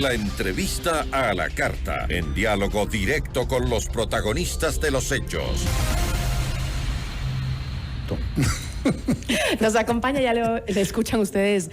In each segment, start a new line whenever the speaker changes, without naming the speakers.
La entrevista a la carta, en diálogo directo con los protagonistas de los hechos.
Nos acompaña, ya le escuchan ustedes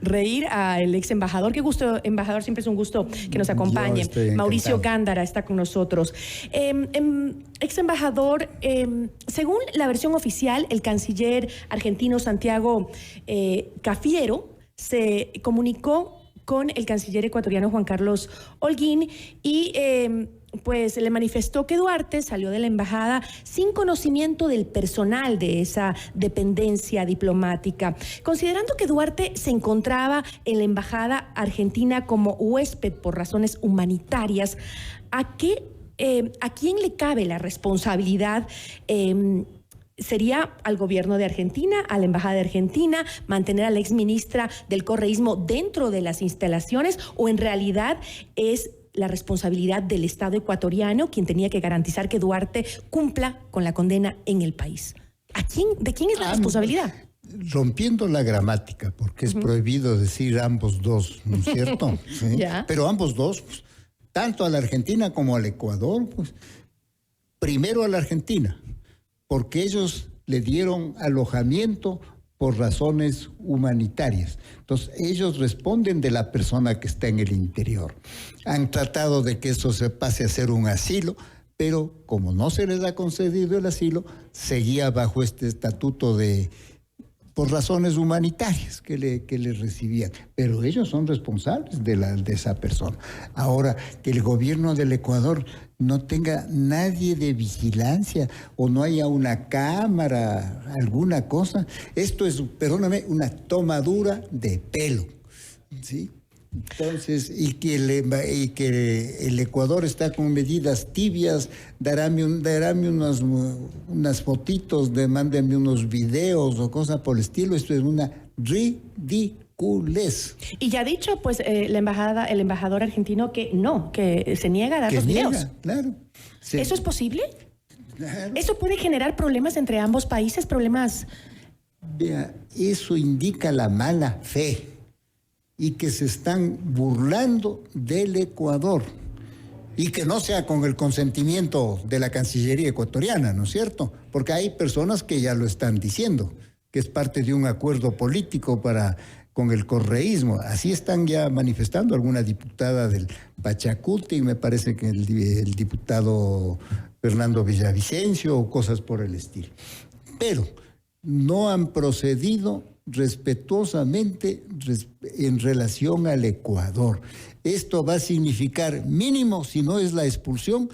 reír al ex embajador. Qué gusto, embajador, siempre es un gusto que nos acompañe. Mauricio Gándara está con nosotros. Ex embajador, según la versión oficial, el canciller argentino Santiago Cafiero se comunicó con el canciller ecuatoriano Juan Carlos Holguín y pues le manifestó que Duarte salió de la embajada sin conocimiento del personal de esa dependencia diplomática. Considerando que Duarte se encontraba en la embajada argentina como huésped por razones humanitarias, ¿a quién le cabe la responsabilidad? ¿Sería al gobierno de Argentina, a la embajada de Argentina, mantener a la exministra del correísmo dentro de las instalaciones, o en realidad es la responsabilidad del Estado ecuatoriano quien tenía que garantizar que Duarte cumpla con la condena en el país? ¿De quién es la responsabilidad?
Rompiendo la gramática, porque es prohibido decir ambos dos, ¿no es cierto? ¿Sí? Pero ambos dos, pues, tanto a la Argentina como al Ecuador, pues primero a la Argentina, porque ellos le dieron alojamiento por razones humanitarias. Entonces, ellos responden de la persona que está en el interior. Han tratado de que eso se pase a ser un asilo, pero como no se les ha concedido el asilo, seguía bajo este estatuto por razones humanitarias que le recibían. Pero ellos son responsables de esa persona. Ahora, que el gobierno del Ecuador no tenga nadie de vigilancia o no haya una cámara, alguna cosa, esto es, perdóname, una tomadura de pelo, ¿sí? Entonces, y que el Ecuador está con medidas tibias, darame unas fotitos, mándenme unos videos o cosas por el estilo. Esto es una ridiculez.
Y ya ha dicho, pues, el embajador argentino que no, que se niega a dar los videos.
Claro. Sí.
¿Eso es posible?
Claro.
¿Eso puede generar problemas entre ambos países? ¿Problemas?
Vea, eso indica la mala fe y que se están burlando del Ecuador, y que no sea con el consentimiento de la Cancillería ecuatoriana, ¿no es cierto? Porque hay personas que ya lo están diciendo, que es parte de un acuerdo político con el correísmo. Así están ya manifestando alguna diputada del Pachacuti, y me parece que el diputado Fernando Villavicencio, o cosas por el estilo. Pero no han procedido respetuosamente en relación al Ecuador. Esto va a significar mínimo, si no es la expulsión,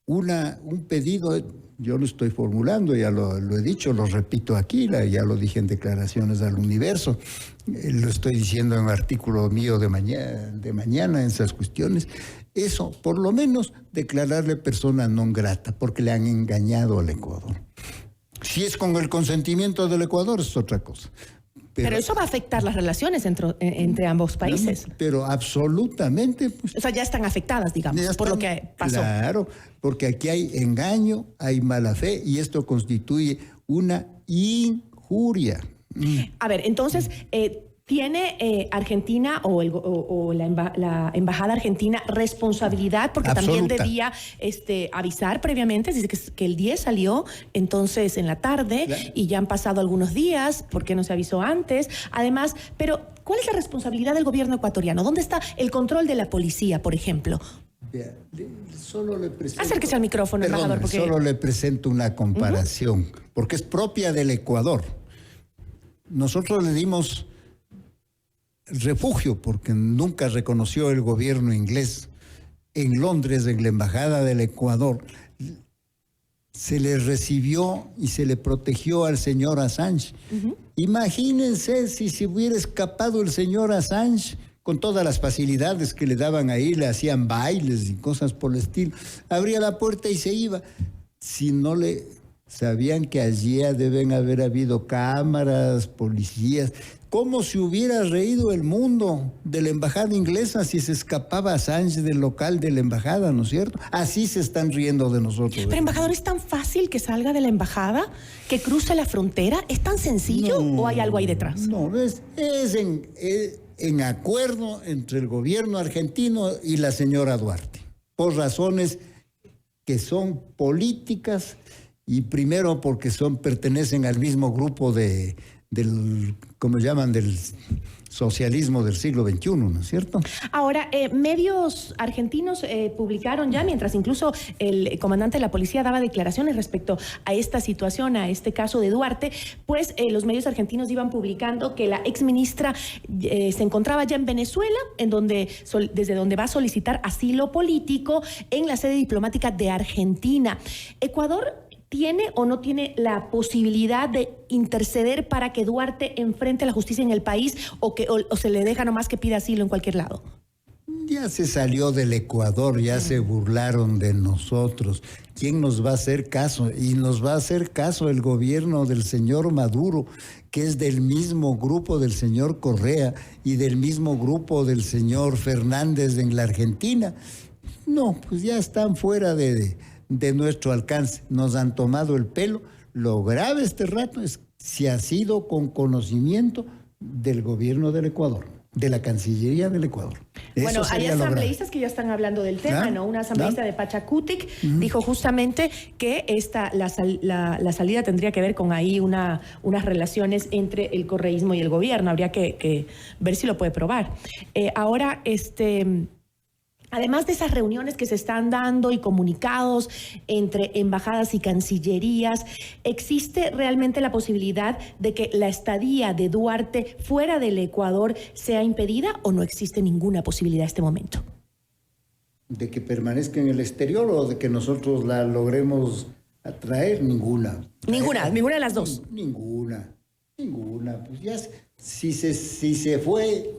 un pedido. Yo lo estoy formulando, ya lo he dicho, lo repito aquí, ya lo dije en declaraciones al Universo, lo estoy diciendo en un artículo mío de mañana en esas cuestiones. Eso, por lo menos, declararle persona non grata, porque le han engañado al Ecuador. Si es con el consentimiento del Ecuador, es otra cosa.
Pero eso va a afectar las relaciones entre ambos países.
Pero absolutamente. Pues,
o sea, ya están afectadas, digamos, por lo que pasó.
Claro, porque aquí hay engaño, hay mala fe, y esto constituye una injuria.
A ver, entonces, ¿tiene Argentina o la embajada argentina responsabilidad? Porque
absoluta.
También debía avisar previamente. Dice que el 10 salió entonces en la tarde, claro, y ya han pasado algunos días. ¿Por qué no se avisó antes? Además, pero ¿cuál es la responsabilidad del gobierno ecuatoriano? ¿Dónde está el control de la policía, por ejemplo?
Solo le presento,
acérquese al micrófono, embajador. Porque
solo le presento una comparación, porque es propia del Ecuador. Nosotros le dimos refugio, porque nunca reconoció el gobierno inglés. En Londres, en la embajada del Ecuador, se le recibió y se le protegió al señor Assange. Imagínense si se hubiera escapado el señor Assange, con todas las facilidades que le daban ahí, le hacían bailes y cosas por el estilo. Abría la puerta y se iba. Si no sabían que allí deben haber habido cámaras, policías. ¿Cómo se hubiera reído el mundo de la embajada inglesa si se escapaba Assange del local de la embajada, ¿no es cierto? Así se están riendo de nosotros.
Pero, embajador, ¿es tan fácil que salga de la embajada, que cruce la frontera? ¿Es tan sencillo o hay algo ahí detrás?
No, en acuerdo entre el gobierno argentino y la señora Duarte, por razones que son políticas y primero porque pertenecen al mismo grupo del ¿cómo llaman?, del socialismo del siglo XXI, ¿no es cierto?
Ahora, medios argentinos publicaron ya, mientras incluso el comandante de la policía daba declaraciones respecto a esta situación, a este caso de Duarte, pues los medios argentinos iban publicando que la exministra se encontraba ya en Venezuela, desde donde va a solicitar asilo político en la sede diplomática de Argentina. Ecuador ¿tiene o no tiene la posibilidad de interceder para que Duarte enfrente a la justicia en el país o se le deja nomás que pida asilo en cualquier lado?
Ya se salió del Ecuador, ya se burlaron de nosotros. ¿Quién nos va a hacer caso? Y nos va a hacer caso el gobierno del señor Maduro, que es del mismo grupo del señor Correa y del mismo grupo del señor Fernández en la Argentina. No, pues ya están fuera de nuestro alcance, nos han tomado el pelo. Lo grave este rato es si ha sido con conocimiento del gobierno del Ecuador, de la Cancillería del Ecuador.
Bueno, hay asambleístas que ya están hablando del tema, ¿no? Una asambleísta de Pachacutic dijo justamente que la salida tendría que ver con ahí unas relaciones entre el correísmo y el gobierno. Habría que ver si lo puede probar. Ahora, además de esas reuniones que se están dando y comunicados entre embajadas y cancillerías, ¿existe realmente la posibilidad de que la estadía de Duarte fuera del Ecuador sea impedida o no existe ninguna posibilidad en este momento?
¿De que permanezca en el exterior o de que nosotros la logremos atraer? Ninguna.
Ninguna de las dos.
Ninguna. Pues ya, si se fue,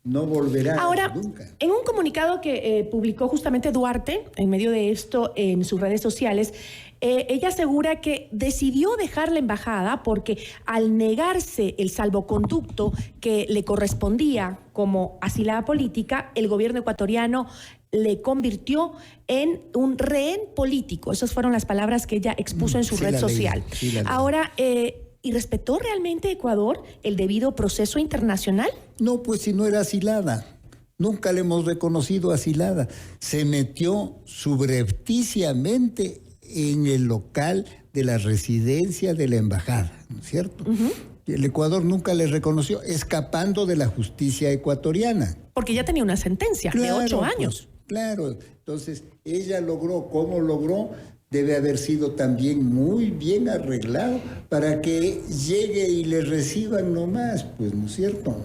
no volverá
ahora,
nunca.
En un comunicado que publicó justamente Duarte, en medio de esto, en sus redes sociales, ella asegura que decidió dejar la embajada porque al negarse el salvoconducto que le correspondía como asilada política, el gobierno ecuatoriano le convirtió en un rehén político. Esas fueron las palabras que ella expuso en su red social. Ahora, ¿y respetó realmente Ecuador el debido proceso internacional?
No, pues si no era asilada. Nunca le hemos reconocido asilada. Se metió subrepticiamente en el local de la residencia de la embajada, ¿no es cierto? El Ecuador nunca le reconoció, escapando de la justicia ecuatoriana.
Porque ya tenía una sentencia de 8 años.
Pues, claro, entonces ella logró, ¿cómo logró? Debe haber sido también muy bien arreglado para que llegue y le reciban nomás, pues, ¿no es cierto?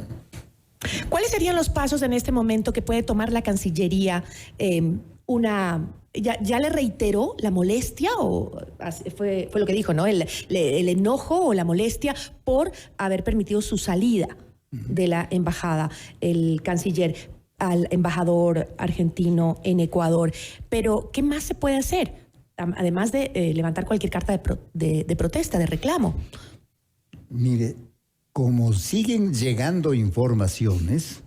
¿Cuáles serían los pasos en este momento que puede tomar la Cancillería? ¿Ya le reiteró la molestia o fue lo que dijo, ¿no? El enojo o la molestia por haber permitido su salida de la embajada, el canciller, al embajador argentino en Ecuador? Pero, ¿qué más se puede hacer? Además de levantar cualquier carta de protesta, de reclamo.
Mire, como siguen llegando informaciones,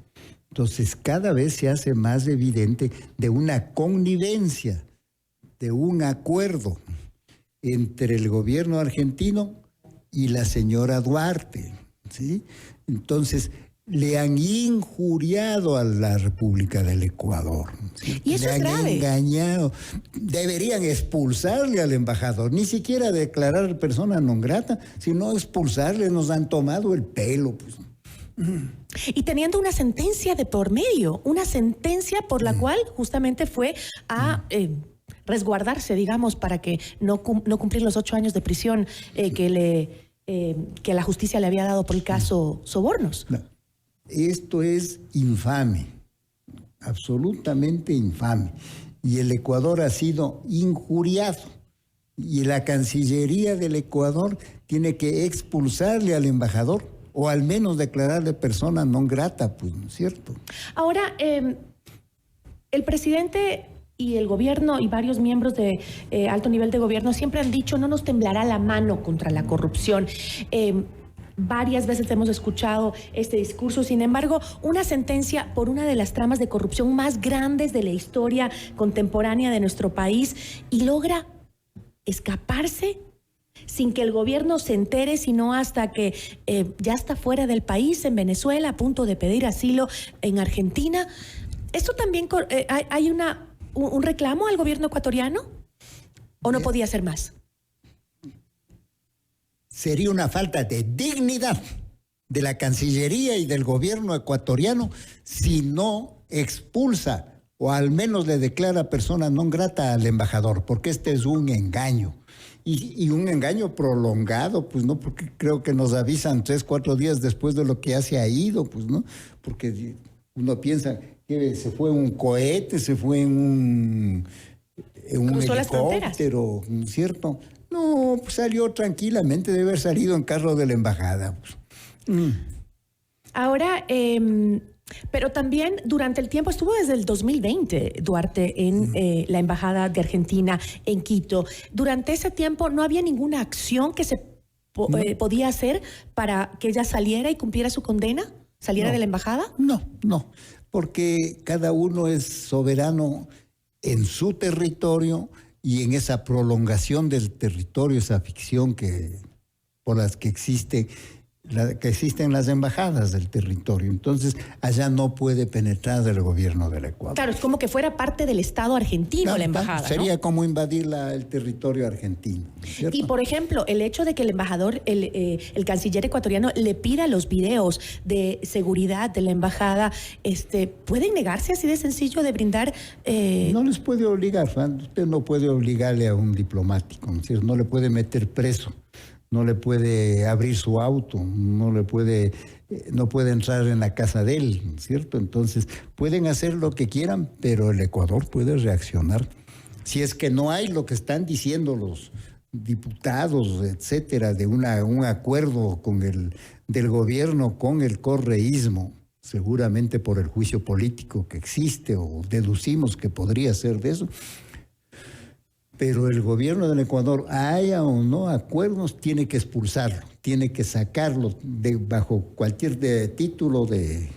entonces cada vez se hace más evidente de una connivencia, de un acuerdo entre el gobierno argentino y la señora Duarte, ¿sí? Entonces, le han injuriado a la República del Ecuador. ¿Sí?
Y eso
le
es grave.
Han engañado. Deberían expulsarle al embajador, ni siquiera declarar persona non grata, sino expulsarle. Nos han tomado el pelo, pues.
Y teniendo una sentencia de por medio, una sentencia por la cual justamente fue a resguardarse, digamos, para que no cumplir los 8 años de prisión que la justicia le había dado por el caso Sobornos.
No. Esto es infame, absolutamente infame. Y el Ecuador ha sido injuriado. Y la Cancillería del Ecuador tiene que expulsarle al embajador o al menos declararle persona non grata, pues, ¿no es cierto?
Ahora, el presidente y el gobierno y varios miembros de alto nivel de gobierno siempre han dicho: no nos temblará la mano contra la corrupción. Varias veces hemos escuchado este discurso. Sin embargo, una sentencia por una de las tramas de corrupción más grandes de la historia contemporánea de nuestro país, y logra escaparse. sin que el gobierno se entere, sino hasta que ya está fuera del país, en Venezuela, a punto de pedir asilo en Argentina. ¿Esto también hay un reclamo al gobierno ecuatoriano? ¿O no podía ser más?
Sería una falta de dignidad de la Cancillería y del gobierno ecuatoriano si no expulsa o al menos le declara persona non grata al embajador, porque este es un engaño. Y un engaño prolongado, pues no, porque creo que nos avisan 3, 4 días después de lo que ya se ha ido, pues no, porque uno piensa que se fue un cohete, se fue en un helicóptero, ¿cierto? No, pues salió tranquilamente, debe haber salido en carro de la embajada. Pues.
Ahora, pero también durante el tiempo, estuvo desde el 2020 Duarte en la Embajada de Argentina en Quito. Durante ese tiempo no había ninguna acción que se podía hacer para que ella saliera y cumpliera su condena, saliera de la embajada.
No, porque cada uno es soberano en su territorio y en esa prolongación del territorio, esa ficción por las que existen las embajadas del territorio. Entonces, allá no puede penetrar el gobierno del Ecuador.
Claro, es como que fuera parte del Estado argentino, la embajada,
sería,
¿no?
Como invadir el territorio argentino, ¿cierto?
Y, por ejemplo, el hecho de que el embajador, el canciller ecuatoriano, le pida los videos de seguridad de la embajada, ¿pueden negarse así de sencillo de brindar?
No les puede obligar, usted no puede obligarle a un diplomático, ¿no es cierto? No le puede meter preso. No le puede abrir su auto, no puede entrar en la casa de él, ¿cierto? Entonces, pueden hacer lo que quieran, pero el Ecuador puede reaccionar. Si es que no hay lo que están diciendo los diputados, etcétera, de un acuerdo del gobierno con el correísmo, seguramente por el juicio político que existe, o deducimos que podría ser de eso. Pero el gobierno del Ecuador, haya o no acuerdos, tiene que expulsarlo, tiene que sacarlo bajo cualquier título de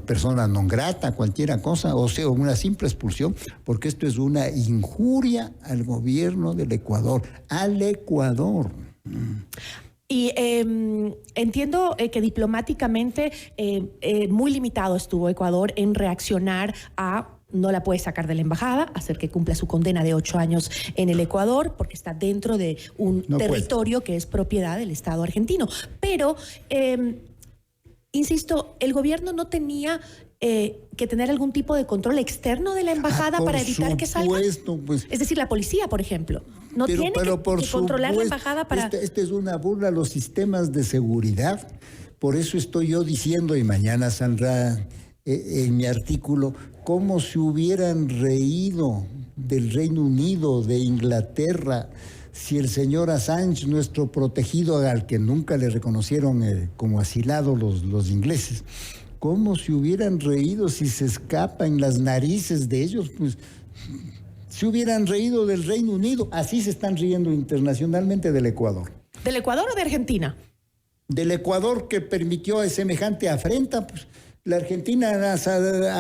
persona non grata, cualquier cosa, o sea, una simple expulsión, porque esto es una injuria al gobierno del Ecuador, al Ecuador.
Y entiendo que diplomáticamente muy limitado estuvo Ecuador en reaccionar a... No la puede sacar de la embajada, hacer que cumpla su condena de 8 años en el Ecuador, porque está dentro de un territorio que es propiedad del Estado argentino. Pero, insisto, el gobierno no tenía que tener algún tipo de control externo de la embajada para evitar que salga.
Pues,
es decir, la policía, por ejemplo, no tiene que controlar la embajada para...
Esta es una burla a los sistemas de seguridad. Por eso estoy yo diciendo, y mañana saldrá en mi artículo, cómo se hubieran reído del Reino Unido, de Inglaterra, si el señor Assange, nuestro protegido, al que nunca le reconocieron como asilado los ingleses, cómo se hubieran reído si se escapa en las narices de ellos, pues se hubieran reído del Reino Unido. Así se están riendo internacionalmente del Ecuador.
¿Del Ecuador o de Argentina?
Del Ecuador, que permitió semejante afrenta, pues. La Argentina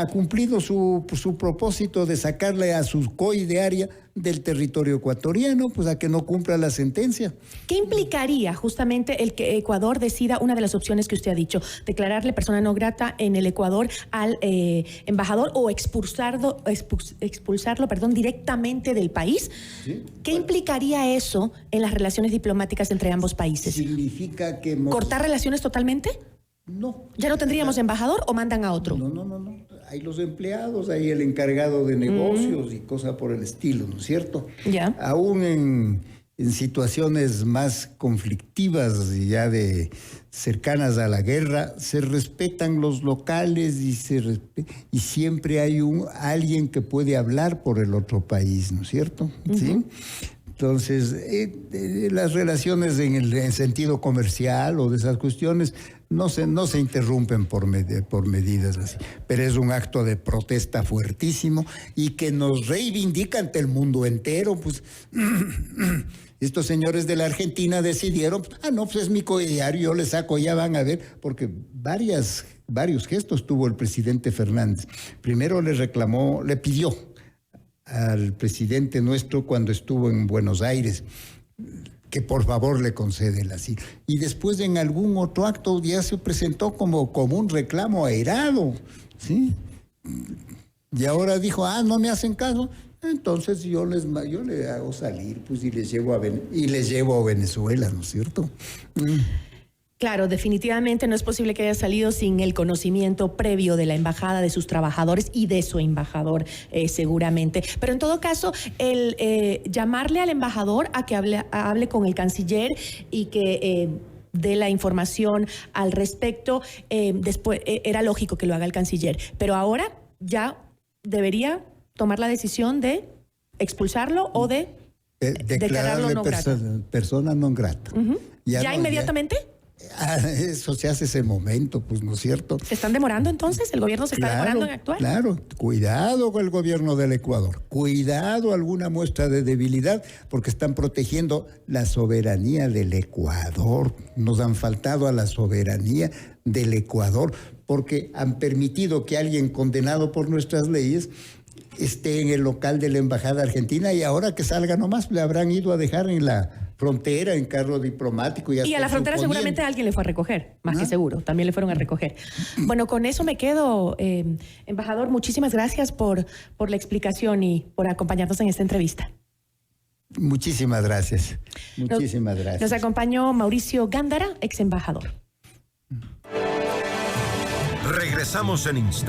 ha cumplido su propósito de sacarle a su COI de área del territorio ecuatoriano, pues a que no cumpla la sentencia.
¿Qué implicaría justamente el que Ecuador decida, una de las opciones que usted ha dicho, declararle persona no grata en el Ecuador al embajador o expulsarlo, directamente del país? ¿Sí? ¿Qué implicaría eso en las relaciones diplomáticas entre ambos países?
¿Significa que...
¿Cortar relaciones totalmente?
No.
¿Ya no tendríamos embajador o mandan a otro?
No. Hay los empleados, hay el encargado de negocios y cosas por el estilo, ¿no es cierto?
Ya.
Aún en situaciones más conflictivas y ya cercanas a la guerra, se respetan los locales y siempre hay alguien que puede hablar por el otro país, ¿no es cierto? ¿Sí? Entonces, las relaciones en sentido comercial o de esas cuestiones no se interrumpen por medidas así, pero es un acto de protesta fuertísimo y que nos reivindica ante el mundo entero. Pues estos señores de la Argentina decidieron, pues es mi codiario, yo le saco, ya van a ver, porque varios gestos tuvo el presidente Fernández. Primero le pidió al presidente nuestro cuando estuvo en Buenos Aires que por favor le concede el asilo. Y después en algún otro acto ya se presentó como un reclamo airado, ¿sí? Y ahora dijo, no me hacen caso, entonces yo le hago salir, pues, y les llevo a Venezuela, ¿no es cierto?
Claro, definitivamente no es posible que haya salido sin el conocimiento previo de la embajada, de sus trabajadores y de su embajador, seguramente. Pero en todo caso, el llamarle al embajador a que hable con el canciller y que dé la información al respecto, después era lógico que lo haga el canciller. Pero ahora ya debería tomar la decisión de expulsarlo o de declararlo no grata.
Persona non grata.
¿Ya inmediatamente?
Eso se hace ese momento, pues, ¿no es cierto?
¿Se están demorando entonces? ¿El gobierno se está demorando en actuar?
Claro, cuidado con el gobierno del Ecuador, cuidado alguna muestra de debilidad, porque están protegiendo la soberanía del Ecuador. Nos han faltado a la soberanía del Ecuador, porque han permitido que alguien condenado por nuestras leyes esté en el local de la Embajada Argentina, y ahora que salga nomás le habrán ido a dejar en la frontera, en carro diplomático. Y
a la frontera seguramente alguien le fue a recoger, más que seguro, también le fueron a recoger. Bueno, con eso me quedo. Embajador, muchísimas gracias por la explicación y por acompañarnos en esta entrevista.
Muchísimas gracias. Muchísimas gracias.
Nos acompañó Mauricio Gándara, ex embajador.
Regresamos en instantes.